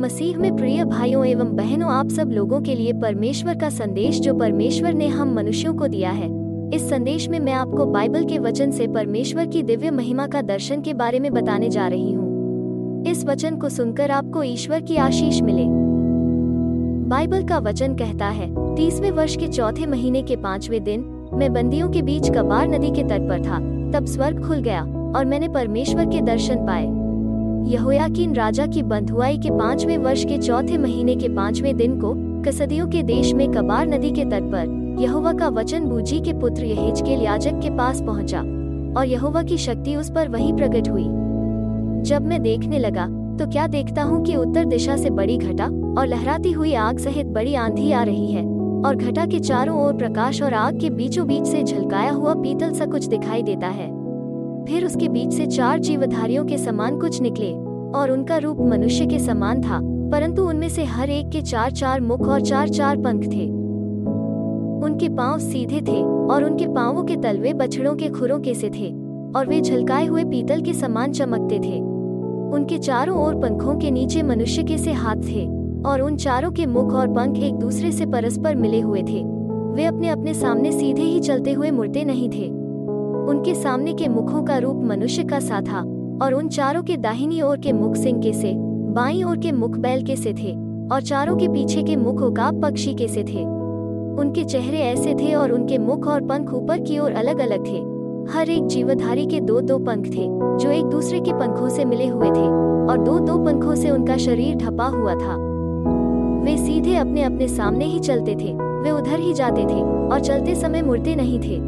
मसीह में प्रिय भाइयों एवं बहनों, आप सब लोगों के लिए परमेश्वर का संदेश जो परमेश्वर ने हम मनुष्यों को दिया है। इस संदेश में मैं आपको बाइबल के वचन से परमेश्वर की दिव्य महिमा का दर्शन के बारे में बताने जा रही हूँ। इस वचन को सुनकर आपको ईश्वर की आशीष मिले। बाइबल का वचन कहता है, 30वें वर्ष के चौथे महीने के 5वें दिन मैं बंदियों के बीच कबार नदी के तट पर था। तब स्वर्ग खुल गया और मैंने परमेश्वर के दर्शन पाए। यहोयाकीन राजा की बंधुआई के 5वें वर्ष के चौथे महीने के 5वें दिन को कसदियों के देश में कबार नदी के तट पर यहोवा का वचन बूजी के पुत्र यहेजकेल याजक के पास पहुंचा और यहोवा की शक्ति उस पर वहीं प्रकट हुई। जब मैं देखने लगा तो क्या देखता हूँ कि उत्तर दिशा से बड़ी घटा और लहराती हुई आग सहित बड़ी आंधी आ रही है और घटा के चारों ओर प्रकाश और आग के बीचों बीच से झलकाया हुआ पीतल सा कुछ दिखाई देता है। फिर उसके बीच से 4 जीवधारियों के समान कुछ निकले और उनका रूप मनुष्य के समान था, परंतु उनमें से हर एक के 4-4 मुख और 4-4 पंख थे। उनके पांव सीधे थे और उनके पांवों के तलवे बछड़ों के खुरों के से थे और वे झलकाए हुए पीतल के समान चमकते थे। उनके चारों ओर पंखों के नीचे मनुष्य के से हाथ थे और उन चारों के मुख और पंख एक दूसरे से परस्पर मिले हुए थे। वे अपने अपने सामने सीधे ही चलते हुए मुड़ते नहीं थे। उनके सामने के मुखों का रूप मनुष्य का सा था और उन चारों के दाहिनी ओर के मुख सिंह के से, बाईं ओर के मुख बैल के से थे और चारों के पीछे के मुख उकाब पक्षी के से थे। उनके चेहरे ऐसे थे और उनके मुख और पंख ऊपर की ओर अलग अलग थे। हर एक जीवधारी के 2-2 पंख थे जो एक दूसरे के पंखों से मिले हुए थे और 2-2 पंखों से उनका शरीर ढपा हुआ था। वे सीधे अपने अपने सामने ही चलते थे, वे उधर ही जाते थे और चलते समय मुड़ते नहीं थे।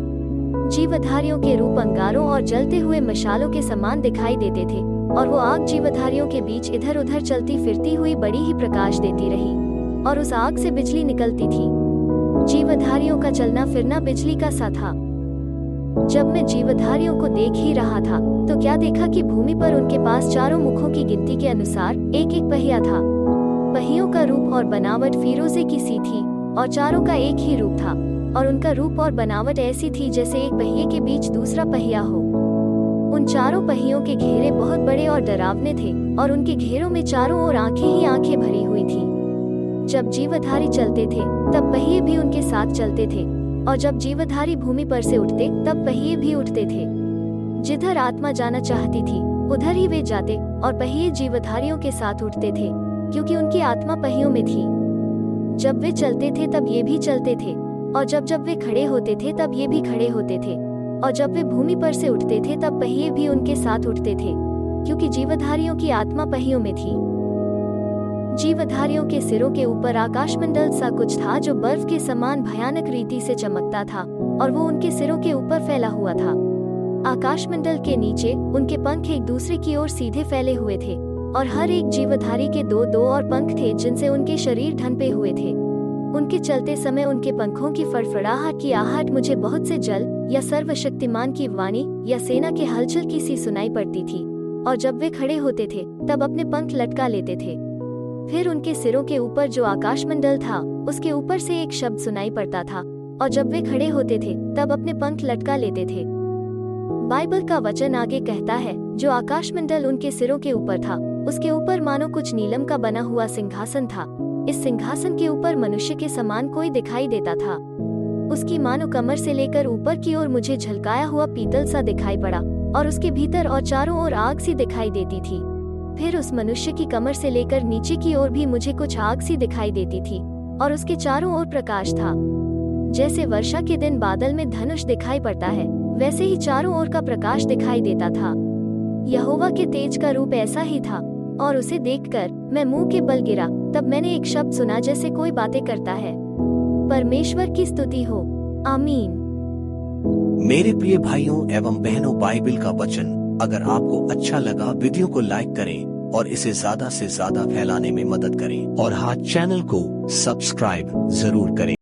जीवधारियों के रूप अंगारों और जलते हुए मशालों के समान दिखाई देते थे और वो आग जीवधारियों के बीच इधर उधर चलती फिरती हुई बड़ी ही प्रकाश देती रही और उस आग से बिजली निकलती थी। जीवधारियों का चलना फिरना बिजली का सा था। जब मैं जीवधारियों को देख ही रहा था तो क्या देखा कि भूमि पर उनके पास चारों मुखों की गिनती के अनुसार एक एक पहिया था। पहियों का रूप और बनावट फीरोजे की सी थी और चारों का एक ही रूप था और उनका रूप और बनावट ऐसी थी जैसे एक पहिए के बीच दूसरा पहिया हो। उन चारों पहियों के घेरे बहुत बड़े और डरावने थे और उनके घेरों में चारों ओर आंखें ही आंखें भरी हुई थी। जब जीवधारी चलते थे तब पहिए भी उनके साथ चलते थे और जब जीवधारी भूमि पर से उठते तब पहिए भी उठते थे। जिधर आत्मा जाना चाहती थी उधर ही वे जाते और पहिए जीवधारियों के साथ उठते थे, क्योंकि उनकी आत्मा पहियों में थी। जब वे चलते थे तब ये भी चलते थे और जब वे खड़े होते थे तब ये भी खड़े होते थे और जब वे भूमि पर से उठते थे तब पहिए भी उनके साथ उठते थे, क्योंकि जीवधारियों की आत्मा पहियों में थी। जीवधारियों के सिरों के ऊपर आकाशमंडल सा कुछ था जो बर्फ के समान भयानक रीति से चमकता था और वो उनके सिरों के ऊपर फैला हुआ था। आकाशमंडल के नीचे उनके पंख एक दूसरे की ओर सीधे फैले हुए थे और हर एक जीवधारी के 2-2 और पंख थे जिनसे उनके शरीर ढनपे हुए थे। उनके चलते समय उनके पंखों की फड़फड़ाहट की आहट मुझे बहुत से जल या सर्वशक्तिमान की वाणी या सेना के हलचल की सी सुनाई पड़ती थी और जब वे खड़े होते थे तब अपने पंख लटका लेते थे। फिर उनके सिरों के ऊपर जो आकाशमंडल था उसके ऊपर से एक शब्द सुनाई पड़ता था और जब वे खड़े होते थे तब अपने पंख लटका लेते थे। बाइबल का वचन आगे कहता है, जो आकाशमंडल उनके सिरों के ऊपर था उसके ऊपर मानो कुछ नीलम का बना हुआ सिंहासन था। इस सिंहासन के ऊपर मनुष्य के समान कोई दिखाई देता था। उसकी मानो कमर से लेकर ऊपर की ओर मुझे झलकाया हुआ पीतल सा दिखाई पड़ा और उसके भीतर और चारों ओर आग सी दिखाई देती थी। फिर उस मनुष्य की कमर से लेकर नीचे की ओर भी मुझे कुछ आग सी दिखाई देती थी और उसके चारों ओर प्रकाश था। जैसे वर्षा के दिन बादल में धनुष दिखाई पड़ता है वैसे ही चारों ओर का प्रकाश दिखाई देता था। यहोवा के तेज का रूप ऐसा ही था और उसे देखकर मैं मुंह के बल गिरा। तब मैंने एक शब्द सुना जैसे कोई बातें करता है, परमेश्वर की स्तुति हो, आमीन। मेरे प्रिय भाइयों एवं बहनों, बाइबल का वचन अगर आपको अच्छा लगा वीडियो को लाइक करें और इसे ज्यादा से ज्यादा फैलाने में मदद करें और हाँ, चैनल को सब्सक्राइब जरूर करें।